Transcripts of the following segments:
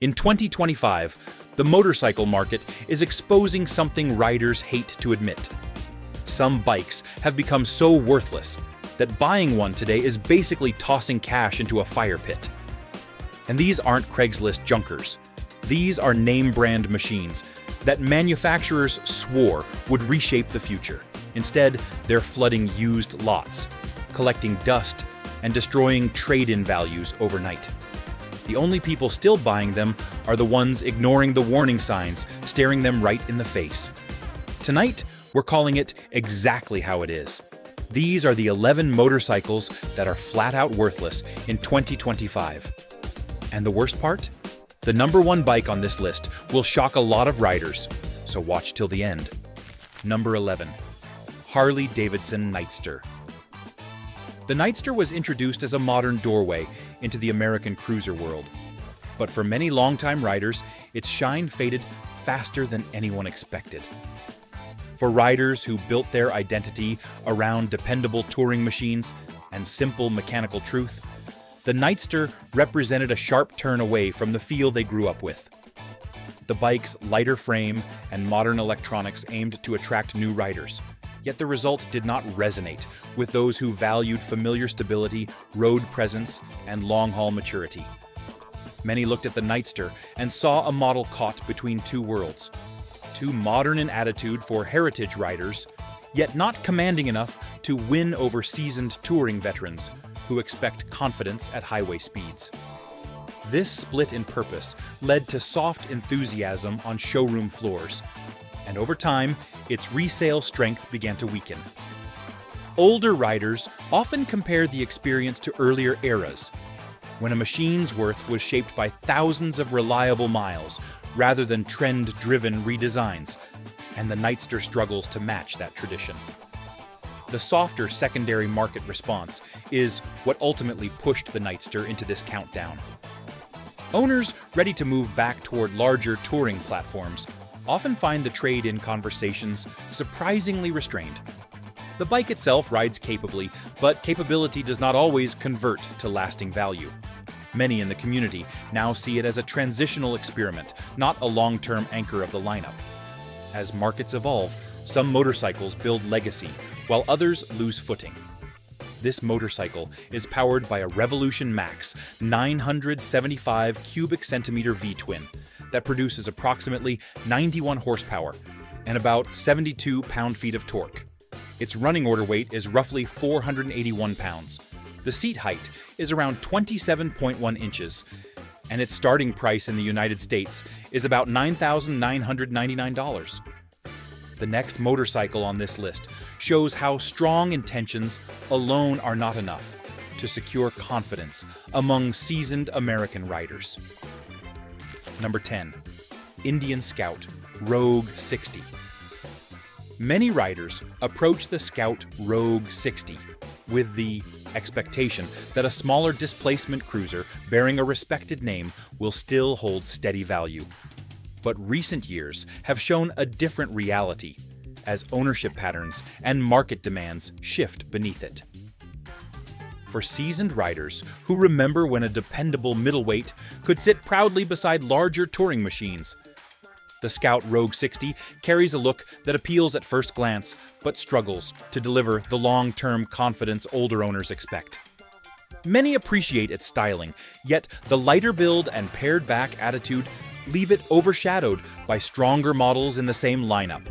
In 2025, the motorcycle market is exposing something riders hate to admit. Some bikes have become so worthless that buying one today is basically tossing cash into a fire pit. And these aren't Craigslist junkers. These are name-brand machines that manufacturers swore would reshape the future. Instead, they're flooding used lots, collecting dust, and destroying trade-in values overnight. The only people still buying them are the ones ignoring the warning signs, staring them right in the face. Tonight, we're calling it exactly how it is. These are the 11 motorcycles that are flat-out worthless in 2025. And the worst part? The number one bike on this list will shock a lot of riders, so watch till the end. Number 11. Harley-Davidson Nightster. The Nightster was introduced as a modern doorway into the American cruiser world. But for many longtime riders, its shine faded faster than anyone expected. For riders who built their identity around dependable touring machines and simple mechanical truth, the Nightster represented a sharp turn away from the feel they grew up with. The bike's lighter frame and modern electronics aimed to attract new riders. Yet the result did not resonate with those who valued familiar stability, road presence, and long-haul maturity. Many looked at the Nightster and saw a model caught between two worlds. Too modern in attitude for heritage riders, yet not commanding enough to win over seasoned touring veterans who expect confidence at highway speeds. This split in purpose led to soft enthusiasm on showroom floors, and over time, its resale strength began to weaken. Older riders often compare the experience to earlier eras, when a machine's worth was shaped by thousands of reliable miles rather than trend-driven redesigns, and the Nightster struggles to match that tradition. The softer secondary market response is what ultimately pushed the Nightster into this countdown. Owners ready to move back toward larger touring platforms often find the trade-in conversations surprisingly restrained. The bike itself rides capably, but capability does not always convert to lasting value. Many in the community now see it as a transitional experiment, not a long-term anchor of the lineup. As markets evolve, some motorcycles build legacy, while others lose footing. This motorcycle is powered by a Revolution Max 975 cubic centimeter V-twin that produces approximately 91 horsepower and about 72 pound-feet of torque. Its running order weight is roughly 481 pounds. The seat height is around 27.1 inches, and its starting price in the United States is about $9,999. The next motorcycle on this list shows how strong intentions alone are not enough to secure confidence among seasoned American riders. Number 10. Indian Scout Rogue 60. Many riders approach the Scout Rogue 60 with the expectation that a smaller displacement cruiser bearing a respected name will still hold steady value. But recent years have shown a different reality as ownership patterns and market demands shift beneath it. For seasoned riders who remember when a dependable middleweight could sit proudly beside larger touring machines, the Scout Rogue 60 carries a look that appeals at first glance but struggles to deliver the long-term confidence older owners expect. Many appreciate its styling, yet the lighter build and pared-back attitude leave it overshadowed by stronger models in the same lineup,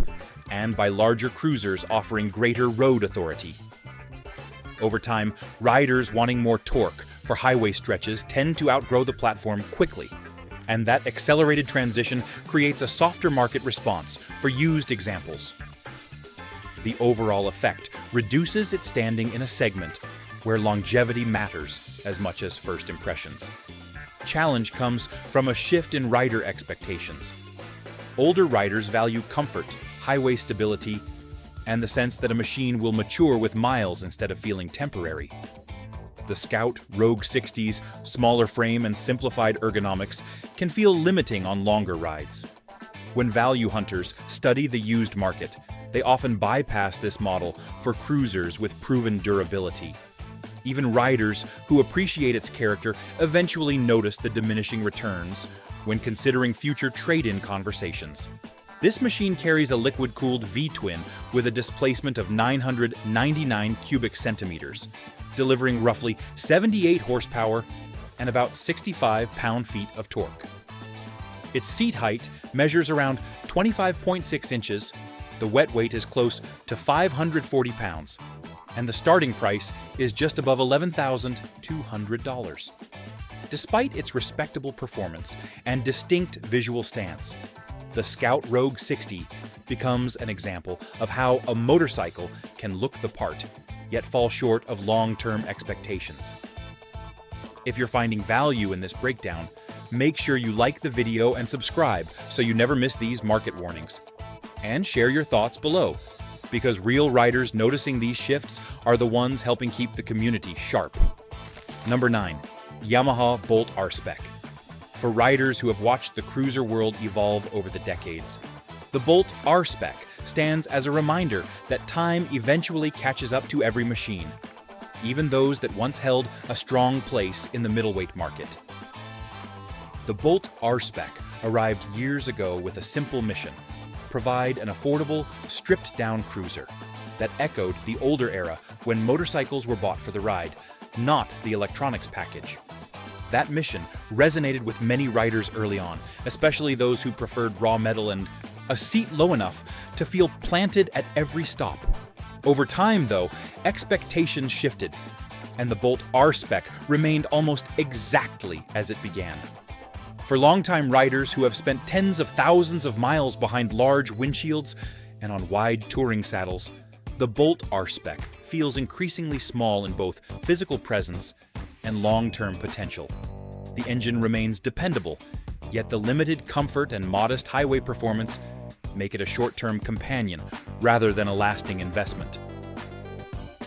and by larger cruisers offering greater road authority. Over time, riders wanting more torque for highway stretches tend to outgrow the platform quickly, and that accelerated transition creates a softer market response for used examples. The overall effect reduces its standing in a segment where longevity matters as much as first impressions. Challenge comes from a shift in rider expectations. Older riders value comfort, highway stability, and the sense that a machine will mature with miles instead of feeling temporary. The Scout Rogue 60's smaller frame and simplified ergonomics can feel limiting on longer rides. When value hunters study the used market, they often bypass this model for cruisers with proven durability. Even riders who appreciate its character eventually notice the diminishing returns when considering future trade-in conversations. This machine carries a liquid-cooled V-twin with a displacement of 999 cubic centimeters, delivering roughly 78 horsepower and about 65 pound-feet of torque. Its seat height measures around 25.6 inches, the wet weight is close to 540 pounds, and the starting price is just above $11,200. Despite its respectable performance and distinct visual stance, the Scout Rogue 60 becomes an example of how a motorcycle can look the part, yet fall short of long-term expectations. If you're finding value in this breakdown, make sure you like the video and subscribe so you never miss these market warnings. And share your thoughts below, because real riders noticing these shifts are the ones helping keep the community sharp. Number 9. Yamaha Bolt R-Spec. For riders who have watched the cruiser world evolve over the decades, the Bolt R-Spec stands as a reminder that time eventually catches up to every machine, even those that once held a strong place in the middleweight market. The Bolt R-Spec arrived years ago with a simple mission: provide an affordable, stripped-down cruiser that echoed the older era when motorcycles were bought for the ride, not the electronics package. That mission resonated with many riders early on, especially those who preferred raw metal and a seat low enough to feel planted at every stop. Over time, though, expectations shifted, and the Bolt R-Spec remained almost exactly as it began. For longtime riders who have spent tens of thousands of miles behind large windshields and on wide touring saddles, the Bolt R-Spec feels increasingly small in both physical presence and long-term potential. The engine remains dependable, yet the limited comfort and modest highway performance make it a short-term companion rather than a lasting investment.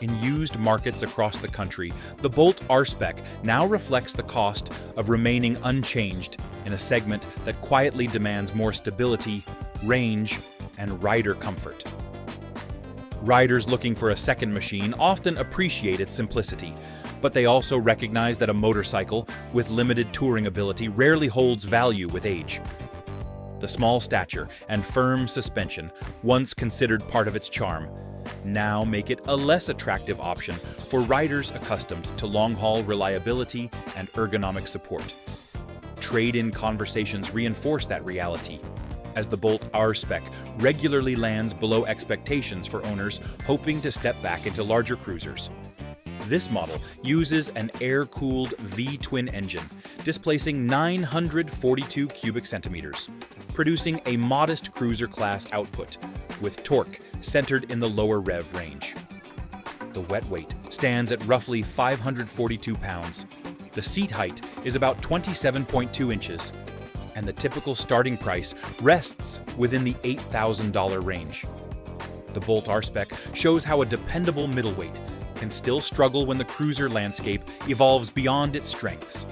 In used markets across the country, the Bolt R-Spec now reflects the cost of remaining unchanged in a segment that quietly demands more stability, range, and rider comfort. Riders looking for a second machine often appreciate its simplicity, but they also recognize that a motorcycle with limited touring ability rarely holds value with age. The small stature and firm suspension, once considered part of its charm, now make it a less attractive option for riders accustomed to long-haul reliability and ergonomic support. Trade-in conversations reinforce that reality, as the Bolt R-Spec regularly lands below expectations for owners hoping to step back into larger cruisers. This model uses an air-cooled V-twin engine, displacing 942 cubic centimeters, producing a modest cruiser-class output, with torque centered in the lower rev range. The wet weight stands at roughly 542 pounds. The seat height is about 27.2 inches, and the typical starting price rests within the $8,000 range. The Bolt R-Spec shows how a dependable middleweight can still struggle when the cruiser landscape evolves beyond its strengths.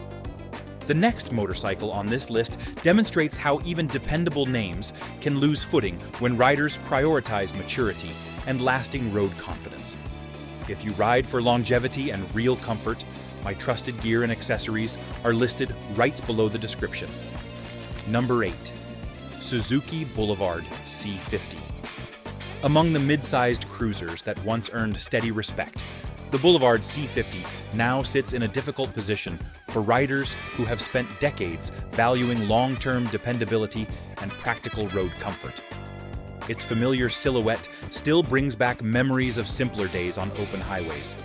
The next motorcycle on this list demonstrates how even dependable names can lose footing when riders prioritize maturity and lasting road confidence. If you ride for longevity and real comfort, my trusted gear and accessories are listed right below the description. Number 8. Suzuki Boulevard C50. Among the mid-sized cruisers that once earned steady respect, the Boulevard C50 now sits in a difficult position for riders who have spent decades valuing long-term dependability and practical road comfort. Its familiar silhouette still brings back memories of simpler days on open highways,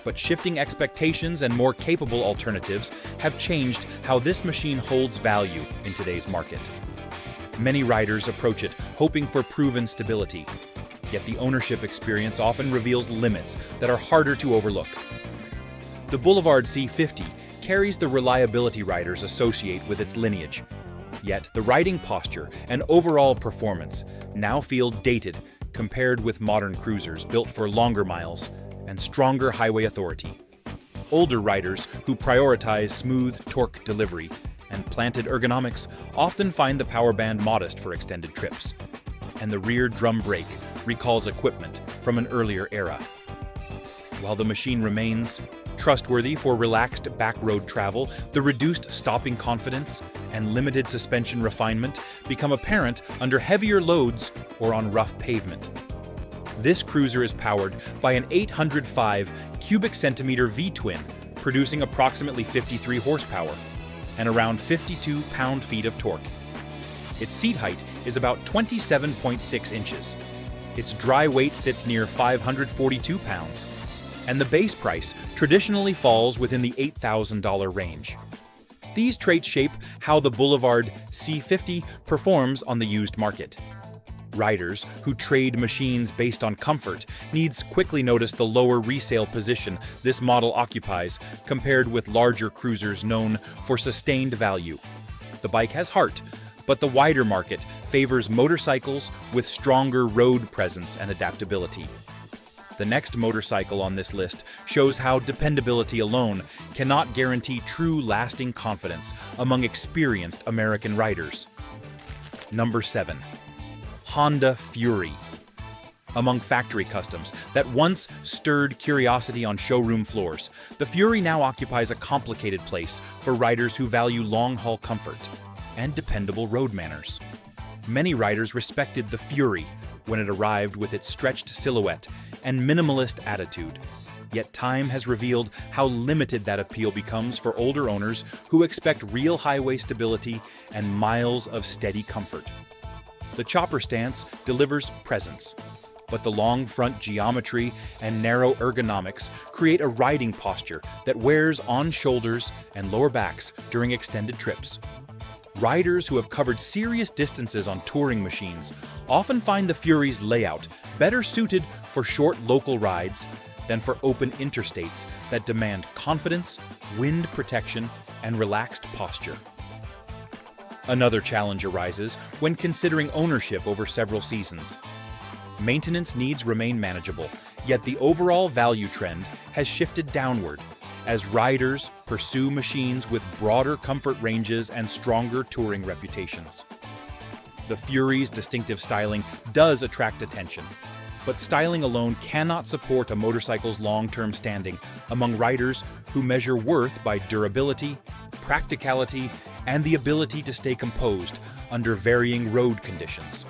but shifting expectations and more capable alternatives have changed how this machine holds value in today's market. Many riders approach it hoping for proven stability, yet the ownership experience often reveals limits that are harder to overlook. The Boulevard C50 carries the reliability riders associate with its lineage, yet the riding posture and overall performance now feel dated compared with modern cruisers built for longer miles and stronger highway authority. Older riders who prioritize smooth torque delivery and planted ergonomics often find the power band modest for extended trips, and the rear drum brake recalls equipment from an earlier era. While the machine remains Trustworthy for relaxed backroad travel, the reduced stopping confidence and limited suspension refinement become apparent under heavier loads or on rough pavement. This cruiser is powered by an 805 cubic centimeter V-twin, producing approximately 53 horsepower and around 52 pound-feet of torque. Its seat height is about 27.6 inches. Its dry weight sits near 542 pounds, and the base price traditionally falls within the $8,000 range. These traits shape how the Boulevard C50 performs on the used market. Riders who trade machines based on comfort needs quickly notice the lower resale position this model occupies compared with larger cruisers known for sustained value. The bike has heart, but the wider market favors motorcycles with stronger road presence and adaptability. The next motorcycle on this list shows how dependability alone cannot guarantee true lasting confidence among experienced American riders. Number 7. Honda Fury. Among factory customs that once stirred curiosity on showroom floors, the Fury now occupies a complicated place for riders who value long-haul comfort and dependable road manners. Many riders respected the Fury when it arrived with its stretched silhouette and minimalist attitude. Yet time has revealed how limited that appeal becomes for older owners who expect real highway stability and miles of steady comfort. The chopper stance delivers presence, but the long front geometry and narrow ergonomics create a riding posture that wears on shoulders and lower backs during extended trips. Riders who have covered serious distances on touring machines often find the Fury's layout better suited for short local rides than for open interstates that demand confidence, wind protection, and relaxed posture. Another challenge arises when considering ownership over several seasons. Maintenance needs remain manageable, yet the overall value trend has shifted downward as riders pursue machines with broader comfort ranges and stronger touring reputations. The Fury's distinctive styling does attract attention, but styling alone cannot support a motorcycle's long-term standing among riders who measure worth by durability, practicality, and the ability to stay composed under varying road conditions.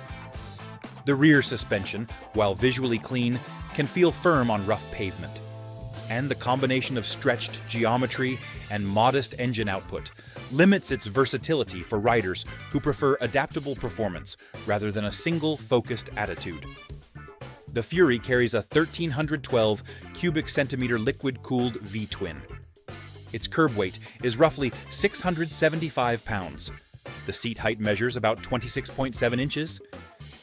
The rear suspension, while visually clean, can feel firm on rough pavement. And the combination of stretched geometry and modest engine output limits its versatility for riders who prefer adaptable performance rather than a single focused attitude. The Fury carries a 1,312 cubic centimeter liquid-cooled V-twin. Its curb weight is roughly 675 pounds. The seat height measures about 26.7 inches,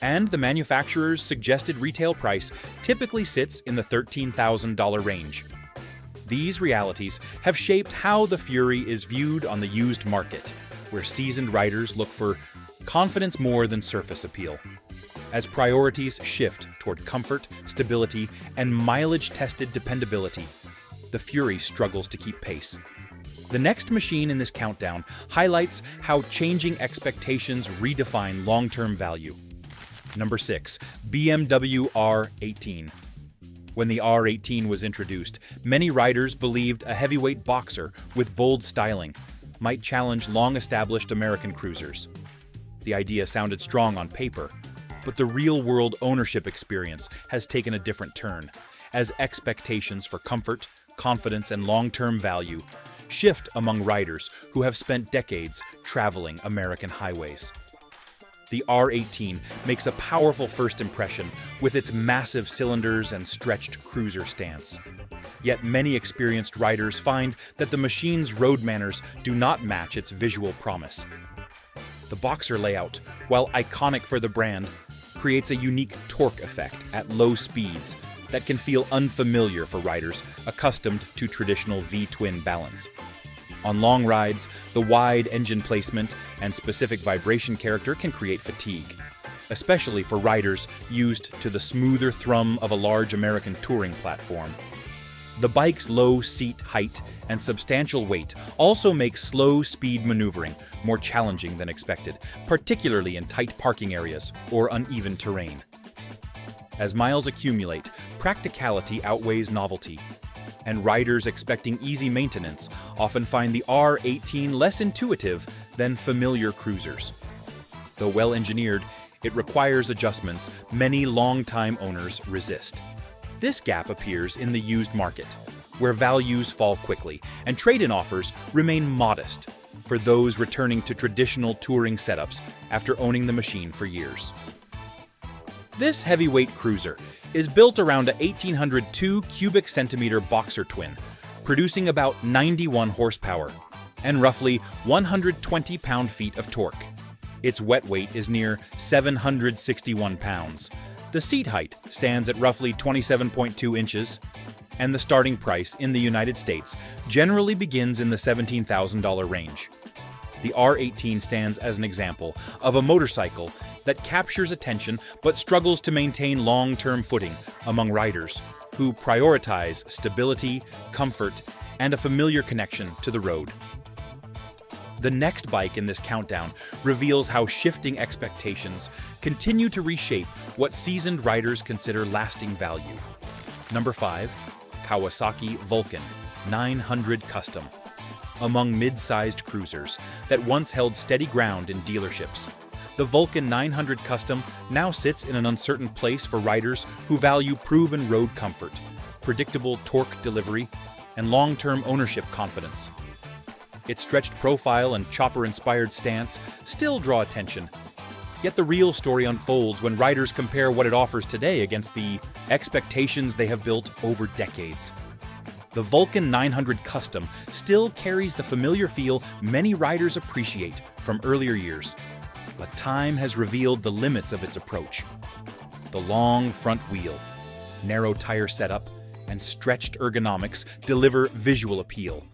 and the manufacturer's suggested retail price typically sits in the $13,000 range. These realities have shaped how the Fury is viewed on the used market, where seasoned riders look for confidence more than surface appeal. As priorities shift toward comfort, stability, and mileage-tested dependability, the Fury struggles to keep pace. The next machine in this countdown highlights how changing expectations redefine long-term value. Number 6. BMW R18. When the R18 was introduced, many riders believed a heavyweight boxer with bold styling might challenge long-established American cruisers. The idea sounded strong on paper, but the real-world ownership experience has taken a different turn, as expectations for comfort, confidence, and long-term value shift among riders who have spent decades traveling American highways. The R18 makes a powerful first impression with its massive cylinders and stretched cruiser stance. Yet many experienced riders find that the machine's road manners do not match its visual promise. The boxer layout, while iconic for the brand, creates a unique torque effect at low speeds that can feel unfamiliar for riders accustomed to traditional V-twin balance. On long rides, the wide engine placement and specific vibration character can create fatigue, especially for riders used to the smoother thrum of a large American touring platform. The bike's low seat height and substantial weight also make slow-speed maneuvering more challenging than expected, particularly in tight parking areas or uneven terrain. As miles accumulate, practicality outweighs novelty, and riders expecting easy maintenance often find the R18 less intuitive than familiar cruisers. Though well-engineered, it requires adjustments many longtime owners resist. This gap appears in the used market, where values fall quickly and trade-in offers remain modest for those returning to traditional touring setups after owning the machine for years. This heavyweight cruiser is built around a 1802 cubic centimeter boxer twin, producing about 91 horsepower and roughly 120 pound-feet of torque. Its wet weight is near 761 pounds. The seat height stands at roughly 27.2 inches, and the starting price in the United States generally begins in the $17,000 range. The R18 stands as an example of a motorcycle that captures attention but struggles to maintain long-term footing among riders who prioritize stability, comfort, and a familiar connection to the road. The next bike in this countdown reveals how shifting expectations continue to reshape what seasoned riders consider lasting value. Number 5. Kawasaki Vulcan 900 Custom. Among mid-sized cruisers that once held steady ground in dealerships, the Vulcan 900 Custom now sits in an uncertain place for riders who value proven road comfort, predictable torque delivery, and long-term ownership confidence. Its stretched profile and chopper-inspired stance still draw attention, yet the real story unfolds when riders compare what it offers today against the expectations they have built over decades. The Vulcan 900 Custom still carries the familiar feel many riders appreciate from earlier years, but time has revealed the limits of its approach. The long front wheel, narrow tire setup, and stretched ergonomics deliver visual appeal,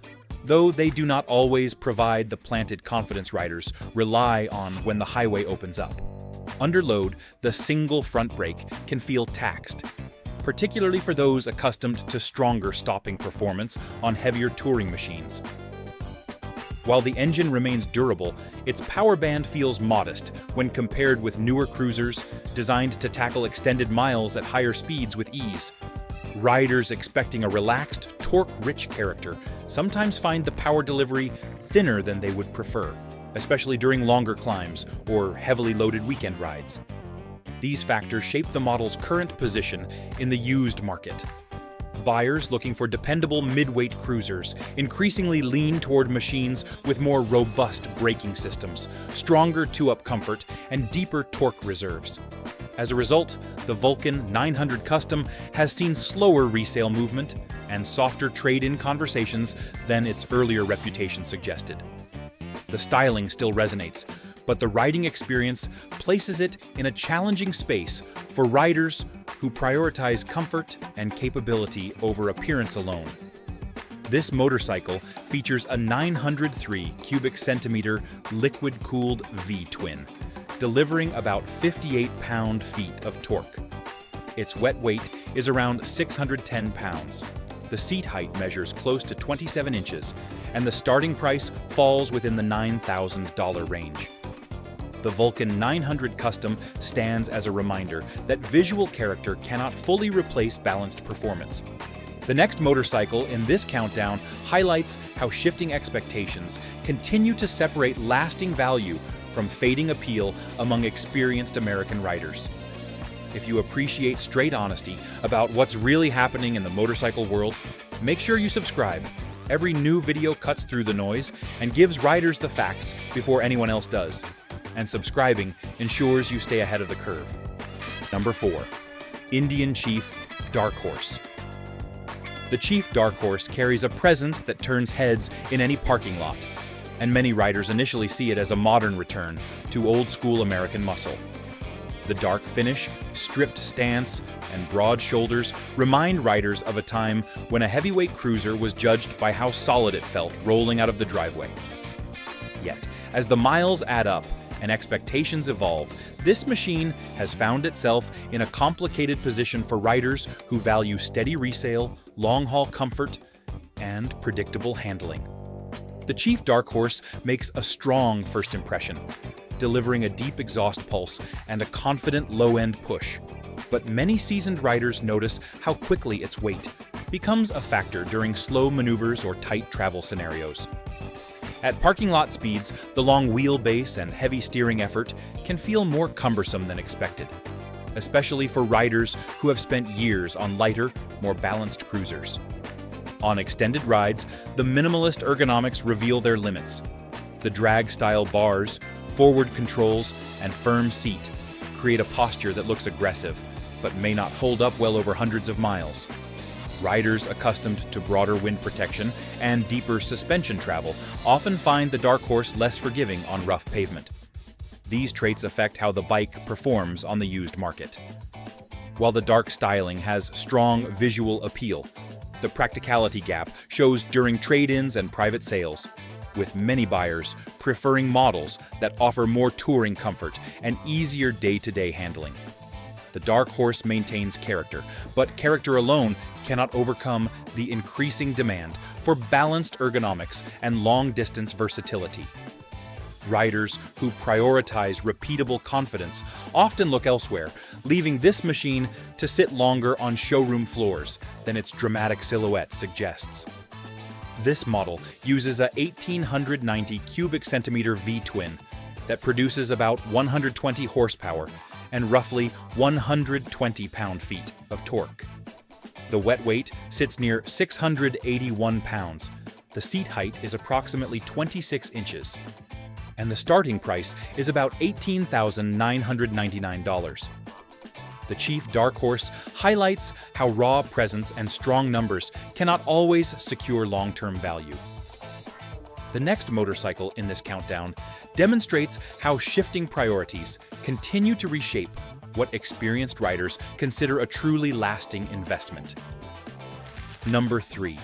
though they do not always provide the planted confidence riders rely on when the highway opens up. Under load, the single front brake can feel taxed, particularly for those accustomed to stronger stopping performance on heavier touring machines. While the engine remains durable, its power band feels modest when compared with newer cruisers designed to tackle extended miles at higher speeds with ease. Riders expecting a relaxed, torque-rich character sometimes find the power delivery thinner than they would prefer, especially during longer climbs or heavily loaded weekend rides. These factors shape the model's current position in the used market. Buyers looking for dependable mid-weight cruisers increasingly lean toward machines with more robust braking systems, stronger two-up comfort, and deeper torque reserves. As a result, the Vulcan 900 Custom has seen slower resale movement and softer trade-in conversations than its earlier reputation suggested. The styling still resonates, but the riding experience places it in a challenging space for riders who prioritize comfort and capability over appearance alone. This motorcycle features a 903 cubic centimeter liquid-cooled V-twin, delivering about 58 pound-feet of torque. Its wet weight is around 610 pounds. The seat height measures close to 27 inches, and the starting price falls within the $9,000 range. The Vulcan 900 Custom stands as a reminder that visual character cannot fully replace balanced performance. The next motorcycle in this countdown highlights how shifting expectations continue to separate lasting value from fading appeal among experienced American riders. If you appreciate straight honesty about what's really happening in the motorcycle world, make sure you subscribe. Every new video cuts through the noise and gives riders the facts before anyone else does. And subscribing ensures you stay ahead of the curve. Number 4. Indian Chief Darkhorse. The Chief Darkhorse carries a presence that turns heads in any parking lot, and many riders initially see it as a modern return to old-school American muscle. The dark finish, stripped stance, and broad shoulders remind riders of a time when a heavyweight cruiser was judged by how solid it felt rolling out of the driveway. Yet, as the miles add up and expectations evolve, this machine has found itself in a complicated position for riders who value steady resale, long-haul comfort, and predictable handling. The Chief Darkhorse makes a strong first impression, delivering a deep exhaust pulse and a confident low-end push. But many seasoned riders notice how quickly its weight, becomes a factor during slow maneuvers or tight travel scenarios. At parking lot speeds, the long wheelbase and heavy steering effort can feel more cumbersome than expected, especially for riders who have spent years on lighter, more balanced cruisers. On extended rides, the minimalist ergonomics reveal their limits. The drag-style bars, forward controls, and firm seat create a posture that looks aggressive, but may not hold up well over hundreds of miles. Riders accustomed to broader wind protection and deeper suspension travel often find the Darkhorse less forgiving on rough pavement. These traits affect how the bike performs on the used market. While the dark styling has strong visual appeal, the practicality gap shows during trade-ins and private sales, with many buyers preferring models that offer more touring comfort and easier day-to-day handling. The Darkhorse maintains character, but character alone cannot overcome the increasing demand for balanced ergonomics and long-distance versatility. Riders who prioritize repeatable confidence often look elsewhere, leaving this machine to sit longer on showroom floors than its dramatic silhouette suggests. This model uses a 1890 cubic centimeter V-twin that produces about 120 horsepower and roughly 120 pound-feet of torque. The wet weight sits near 681 pounds, the seat height is approximately 26 inches, and the starting price is about $18,999. The Chief Darkhorse highlights how raw presence and strong numbers cannot always secure long-term value. The next motorcycle in this countdown demonstrates how shifting priorities continue to reshape what experienced riders consider a truly lasting investment. Number 3.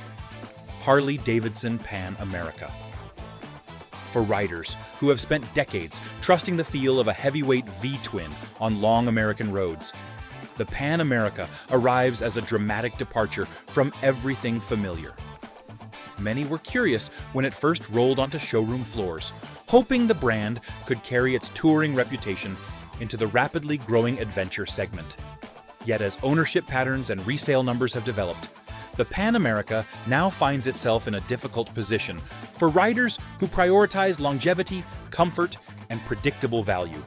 Harley-Davidson Pan America. For riders who have spent decades trusting the feel of a heavyweight V-twin on long American roads, the Pan America arrives as a dramatic departure from everything familiar. Many were curious when it first rolled onto showroom floors, hoping the brand could carry its touring reputation into the rapidly growing adventure segment. Yet as ownership patterns and resale numbers have developed, the Pan America now finds itself in a difficult position for riders who prioritize longevity, comfort, and predictable value.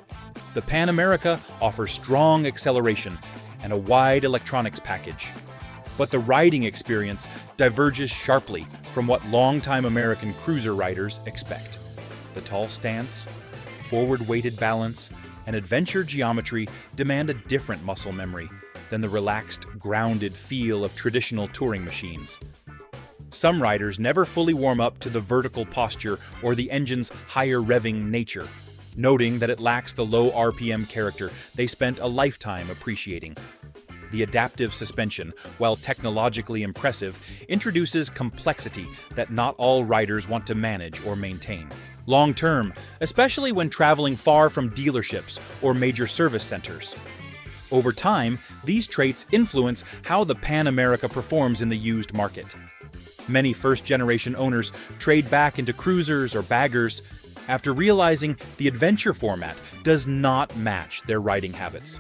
The Pan America offers strong acceleration and a wide electronics package, but the riding experience diverges sharply from what longtime American cruiser riders expect. The tall stance, forward-weighted balance, and adventure geometry demand a different muscle memory than the relaxed, grounded feel of traditional touring machines. Some riders never fully warm up to the vertical posture or the engine's higher revving nature, noting that it lacks the low RPM character they spent a lifetime appreciating. The adaptive suspension, while technologically impressive, introduces complexity that not all riders want to manage or maintain. Long-term, especially when traveling far from dealerships or major service centers. Over time, these traits influence how the Pan America performs in the used market. Many first-generation owners trade back into cruisers or baggers after realizing the adventure format does not match their riding habits.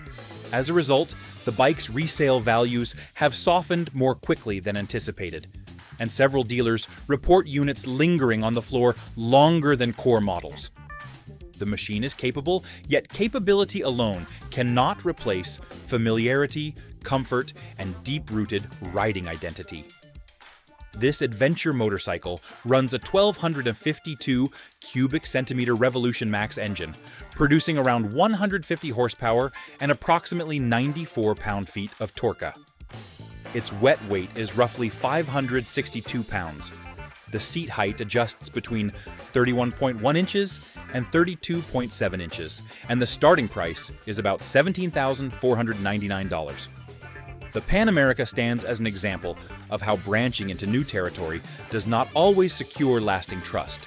As a result, the bike's resale values have softened more quickly than anticipated, and several dealers report units lingering on the floor longer than core models. The machine is capable, yet capability alone cannot replace familiarity, comfort, and deep-rooted riding identity. This adventure motorcycle runs a 1,252 cubic centimeter Revolution Max engine, producing around 150 horsepower and approximately 94 pound-feet of torque. Its wet weight is roughly 562 pounds. The seat height adjusts between 31.1 inches and 32.7 inches, and the starting price is about $17,499. The Pan America stands as an example of how branching into new territory does not always secure lasting trust.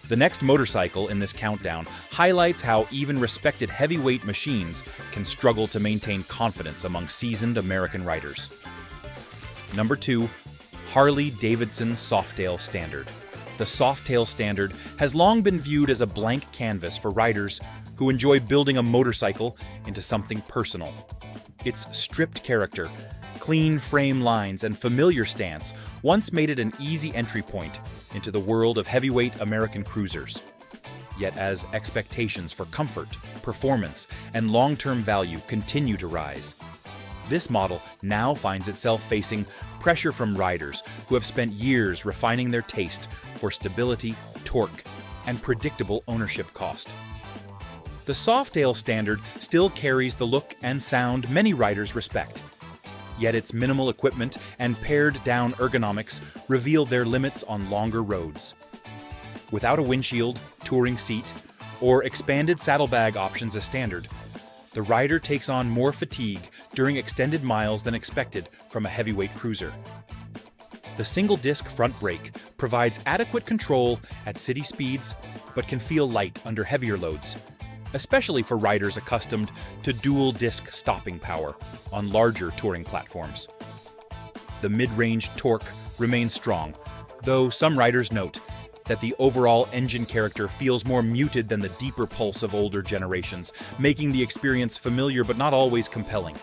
The next motorcycle in this countdown highlights how even respected heavyweight machines can struggle to maintain confidence among seasoned American riders. Number 2. Harley-Davidson Softail Standard. The Softail Standard has long been viewed as a blank canvas for riders who enjoy building a motorcycle into something personal. Its stripped character, clean frame lines, and familiar stance once made it an easy entry point into the world of heavyweight American cruisers. Yet as expectations for comfort, performance, and long-term value continue to rise, this model now finds itself facing pressure from riders who have spent years refining their taste for stability, torque, and predictable ownership cost. The Softail standard still carries the look and sound many riders respect, yet its minimal equipment and pared-down ergonomics reveal their limits on longer roads. Without a windshield, touring seat, or expanded saddlebag options as standard, the rider takes on more fatigue during extended miles than expected from a heavyweight cruiser. The single-disc front brake provides adequate control at city speeds, but can feel light under heavier loads, especially for riders accustomed to dual-disc stopping power on larger touring platforms. The mid-range torque remains strong, though some riders note that the overall engine character feels more muted than the deeper pulse of older generations, making the experience familiar but not always compelling.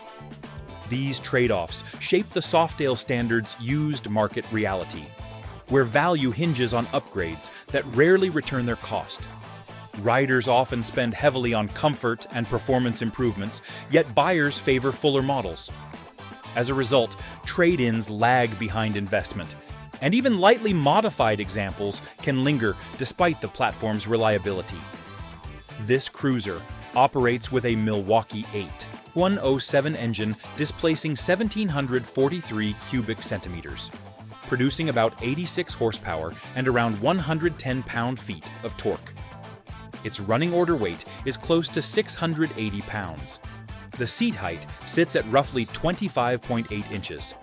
These trade-offs shape the Softail standard's used market reality, where value hinges on upgrades that rarely return their cost. Riders often spend heavily on comfort and performance improvements, yet buyers favor fuller models. As a result, trade-ins lag behind investment, and even lightly modified examples can linger despite the platform's reliability. This cruiser operates with a Milwaukee 8.107 engine displacing 1,743 cubic centimeters, producing about 86 horsepower and around 110 pound-feet of torque. Its running order weight is close to 680 pounds. The seat height sits at roughly 25.8 inches,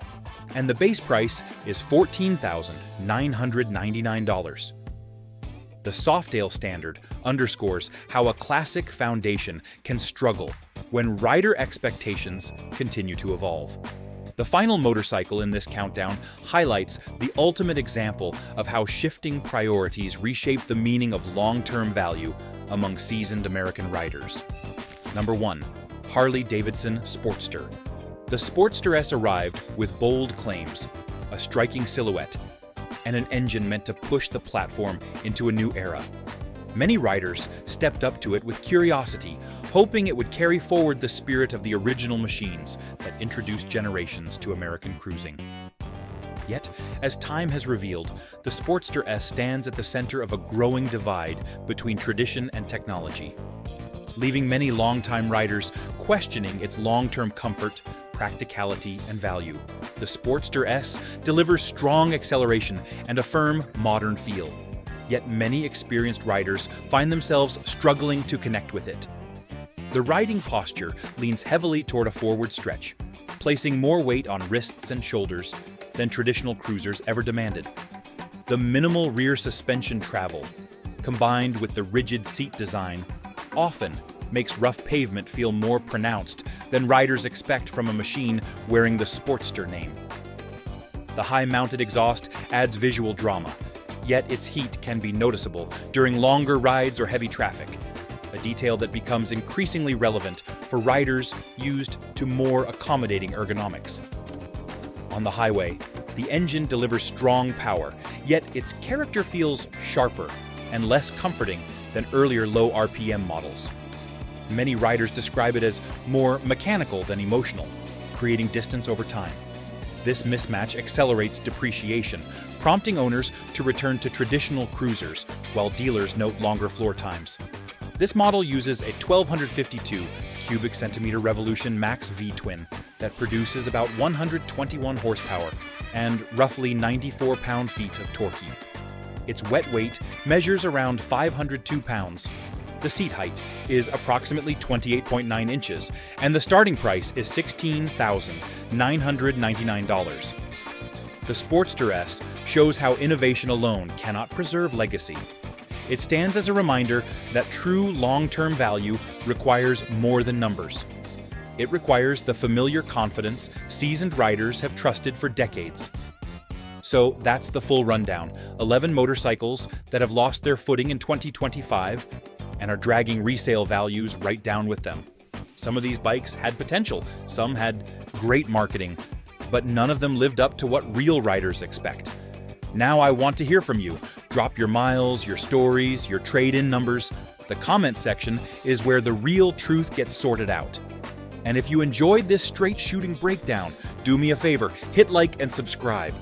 and the base price is $14,999. The Softail standard underscores how a classic foundation can struggle when rider expectations continue to evolve. The final motorcycle in this countdown highlights the ultimate example of how shifting priorities reshape the meaning of long-term value among seasoned American riders. Number 1. Harley-Davidson Sportster. The Sportster S arrived with bold claims, a striking silhouette, and an engine meant to push the platform into a new era. Many riders stepped up to it with curiosity, hoping it would carry forward the spirit of the original machines that introduced generations to American cruising. Yet, as time has revealed, the Sportster S stands at the center of a growing divide between tradition and technology, leaving many longtime riders questioning its long-term comfort, practicality, and value. The Sportster S delivers strong acceleration and a firm, modern feel, yet many experienced riders find themselves struggling to connect with it. The riding posture leans heavily toward a forward stretch, placing more weight on wrists and shoulders than traditional cruisers ever demanded. The minimal rear suspension travel, combined with the rigid seat design, often makes rough pavement feel more pronounced than riders expect from a machine wearing the Sportster name. The high-mounted exhaust adds visual drama, yet its heat can be noticeable during longer rides or heavy traffic, a detail that becomes increasingly relevant for riders used to more accommodating ergonomics. On the highway, the engine delivers strong power, yet its character feels sharper and less comforting than earlier low RPM models. Many riders describe it as more mechanical than emotional, creating distance over time. This mismatch accelerates depreciation, prompting owners to return to traditional cruisers, while dealers note longer floor times. This model uses a 1,252 cubic centimeter Revolution Max V-twin that produces about 121 horsepower and roughly 94 pound-feet of torque. Its wet weight measures around 502 pounds. The seat height is approximately 28.9 inches, and the starting price is $16,999. The Sportster S shows how innovation alone cannot preserve legacy. It stands as a reminder that true long-term value requires more than numbers. It requires the familiar confidence seasoned riders have trusted for decades. So that's the full rundown: 11 motorcycles that have lost their footing in 2025 and are dragging resale values right down with them. Some of these bikes had potential, some had great marketing, but none of them lived up to what real riders expect. Now I want to hear from you. Drop your miles, your stories, your trade-in numbers. The comments section is where the real truth gets sorted out. And if you enjoyed this straight shooting breakdown, do me a favor, hit like and subscribe.